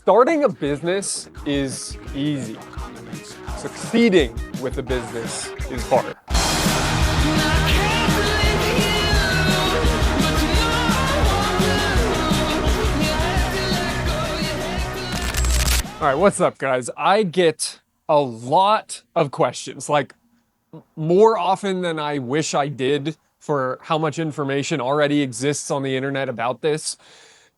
Starting a business is easy. Succeeding with a business is hard. All right, what's up, guys? I get a lot of questions, like more often than I wish I did for how much information already exists on the internet about this.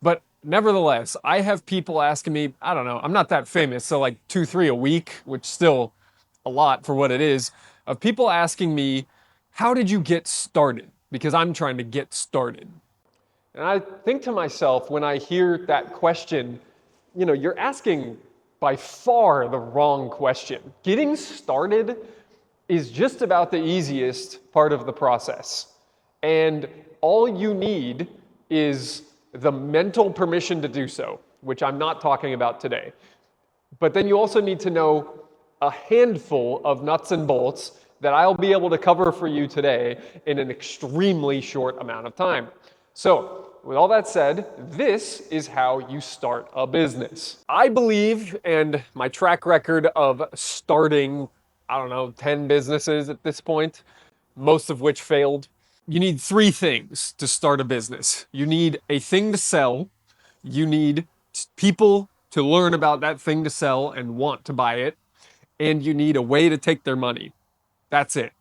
But nevertheless, I have people asking me, I don't know, I'm not that famous, so like 2, 3 a week, which still a lot for what it is, of people asking me, how did you get started? Because I'm trying to get started. And I think to myself, when I hear that question, you're asking by far the wrong question. Getting started is just about the easiest part of the process. And all you need is the mental permission to do so, which I'm not talking about today. But then you also need to know a handful of nuts and bolts that I'll be able to cover for you today in an extremely short amount of time. So, with all that said, this is how you start a business. I believe, and my track record of starting, 10 businesses at this point, most of which failed. You need 3 things to start a business. You need a thing to sell, you need people to learn about that thing to sell and want to buy it, and you need a way to take their money. That's it.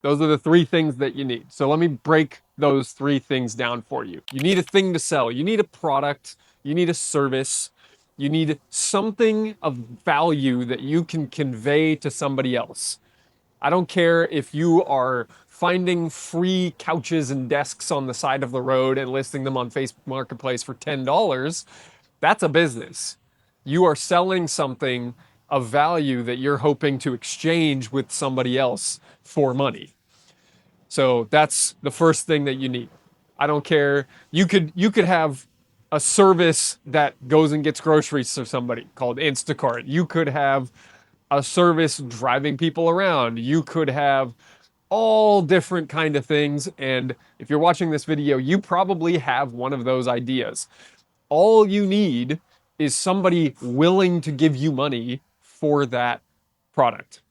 Those are the 3 things that you need. So let me break those 3 things down for you. You need a thing to sell. You need a product. You need a service. You need something of value that you can convey to somebody else. I don't care if you are finding free couches and desks on the side of the road and listing them on Facebook Marketplace for $10. That's a business. You are selling something of value that you're hoping to exchange with somebody else for money. So that's the first thing that you need. I don't care. You could have a service that goes and gets groceries for somebody called Instacart. You could have a service driving people around. You could have all different kind of things. And if you're watching this video, you probably have one of those ideas. All you need is somebody willing to give you money for that product.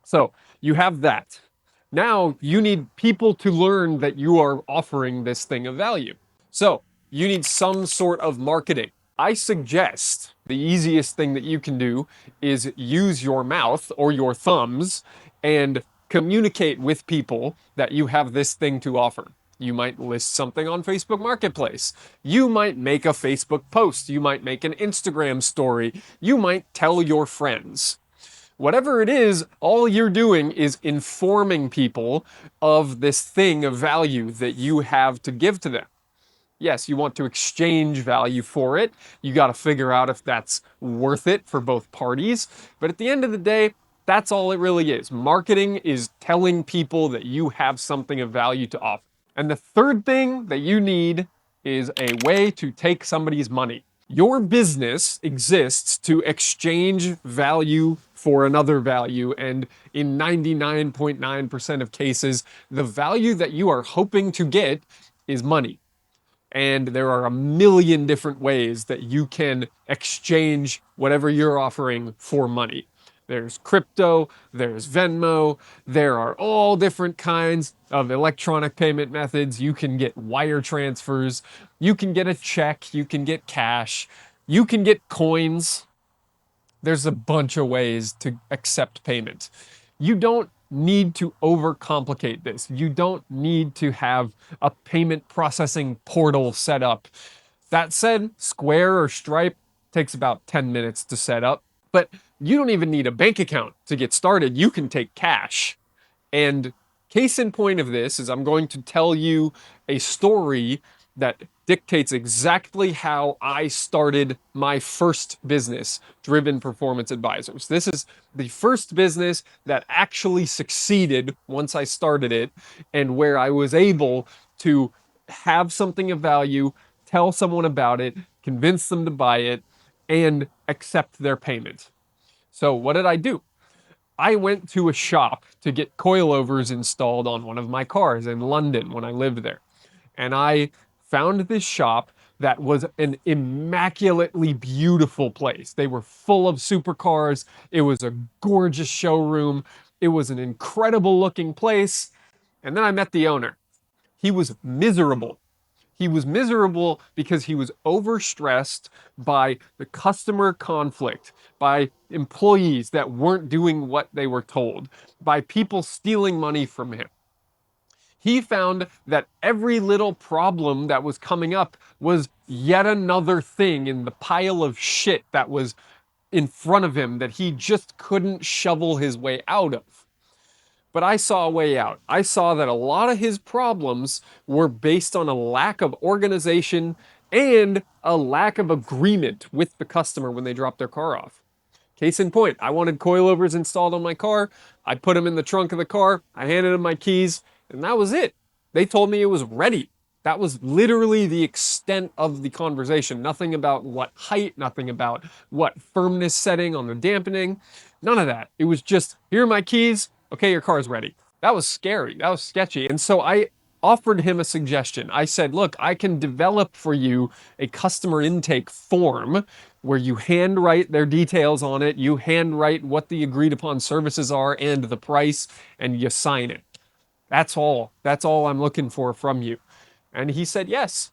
So you have that. Now you need people to learn that you are offering this thing of value. So you need some sort of marketing. I suggest the easiest thing that you can do is use your mouth or your thumbs and communicate with people that you have this thing to offer. You might list something on Facebook Marketplace. You might make a Facebook post. You might make an Instagram story. You might tell your friends. Whatever it is, all you're doing is informing people of this thing of value that you have to give to them. Yes, you want to exchange value for it. You got to figure out if that's worth it for both parties. But at the end of the day, that's all it really is. Marketing is telling people that you have something of value to offer. And the third thing that you need is a way to take somebody's money. Your business exists to exchange value for another value, and in 99.9% of cases, the value that you are hoping to get is money. And there are a million different ways that you can exchange whatever you're offering for money. There's crypto, there's Venmo, there are all different kinds of electronic payment methods. You can get wire transfers, you can get a check, you can get cash, you can get coins. There's a bunch of ways to accept payment. You don't need to overcomplicate this. You don't need to have a payment processing portal set up. That said, Square or Stripe takes about 10 minutes to set up, but you don't even need a bank account to get started. You can take cash. And case in point of this is I'm going to tell you a story that dictates exactly how I started my first business, Driven Performance Advisors. This is the first business that actually succeeded once I started it, and where I was able to have something of value, tell someone about it, convince them to buy it, and accept their payment. So what did I do? I went to a shop to get coilovers installed on one of my cars in London when I lived there. And I found this shop that was an immaculately beautiful place. They were full of supercars. It was a gorgeous showroom. It was an incredible looking place. And then I met the owner. He was miserable. He was miserable because he was overstressed by the customer conflict, by employees that weren't doing what they were told, by people stealing money from him. He found that every little problem that was coming up was yet another thing in the pile of shit that was in front of him that he just couldn't shovel his way out of. But I saw a way out. I saw that a lot of his problems were based on a lack of organization and a lack of agreement with the customer when they dropped their car off. Case in point, I wanted coilovers installed on my car. I put them in the trunk of the car. I handed them my keys, and that was it. They told me it was ready. That was literally the extent of the conversation. Nothing about what height, nothing about what firmness setting on the dampening, none of that. It was just, here are my keys. Okay, your car's ready. That was scary. That was sketchy. And so I offered him a suggestion. I said, look, I can develop for you a customer intake form where you handwrite their details on it, you handwrite what the agreed upon services are and the price, and you sign it. That's all. That's all I'm looking for from you. And he said yes.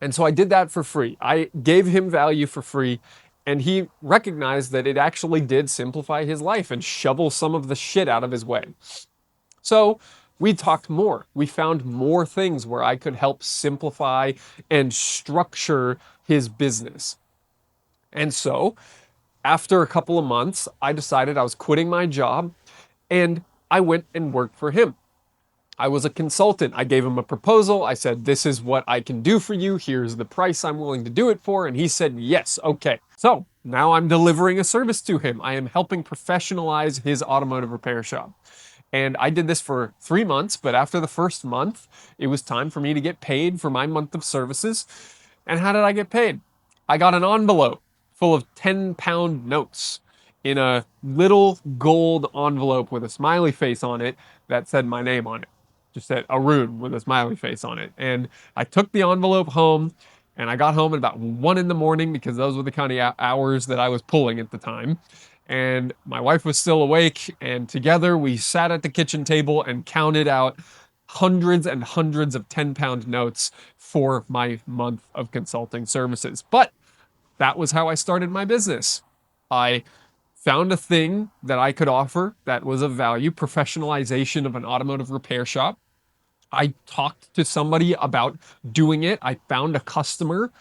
And so I did that for free. I gave him value for free. And he recognized that it actually did simplify his life and shovel some of the shit out of his way. So we talked more. We found more things where I could help simplify and structure his business. And so after a couple of months, I decided I was quitting my job and I went and worked for him. I was a consultant. I gave him a proposal. I said, this is what I can do for you. Here's the price I'm willing to do it for. And he said, yes, okay. So now I'm delivering a service to him. I am helping professionalize his automotive repair shop. And I did this for 3 months, but after the first month, it was time for me to get paid for my month of services. And how did I get paid? I got an envelope full of 10-pound notes in a little gold envelope with a smiley face on it that said my name on it. Just said Arun with a smiley face on it. And I took the envelope home and I got home at about 1 in the morning because those were the kind of hours that I was pulling at the time. And my wife was still awake, and together we sat at the kitchen table and counted out hundreds and hundreds of 10-pound notes for my month of consulting services. But that was how I started my business. I found a thing that I could offer that was of value, professionalization of an automotive repair shop. I talked to somebody about doing it. I found a customer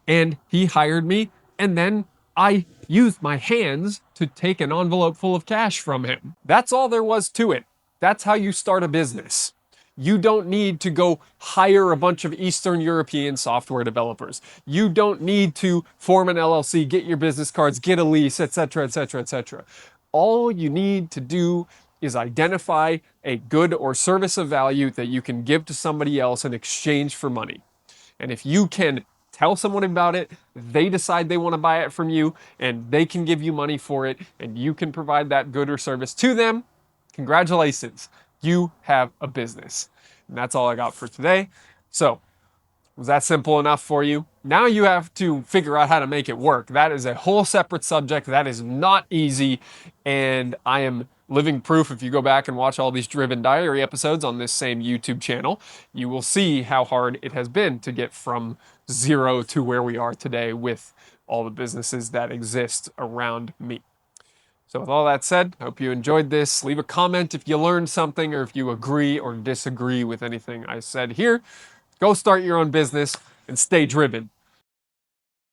and he hired me. And then I used my hands to take an envelope full of cash from him. That's all there was to it. That's how you start a business. You don't need to go hire a bunch of Eastern European software developers. You don't need to form an LLC, get your business cards, get a lease, etc., etc., etc. All you need to do is identify a good or service of value that you can give to somebody else in exchange for money. And if you can tell someone about it, they decide they want to buy it from you, and they can give you money for it, and you can provide that good or service to them, congratulations, you have a business. And that's all I got for today. So, was that simple enough for you? Now you have to figure out how to make it work. That is a whole separate subject. That is not easy. And I am living proof. If you go back and watch all these Driven Diary episodes on this same YouTube channel, you will see how hard it has been to get from zero to where we are today with all the businesses that exist around me. So with all that said, I hope you enjoyed this. Leave a comment if you learned something or if you agree or disagree with anything I said here. Go start your own business and stay driven.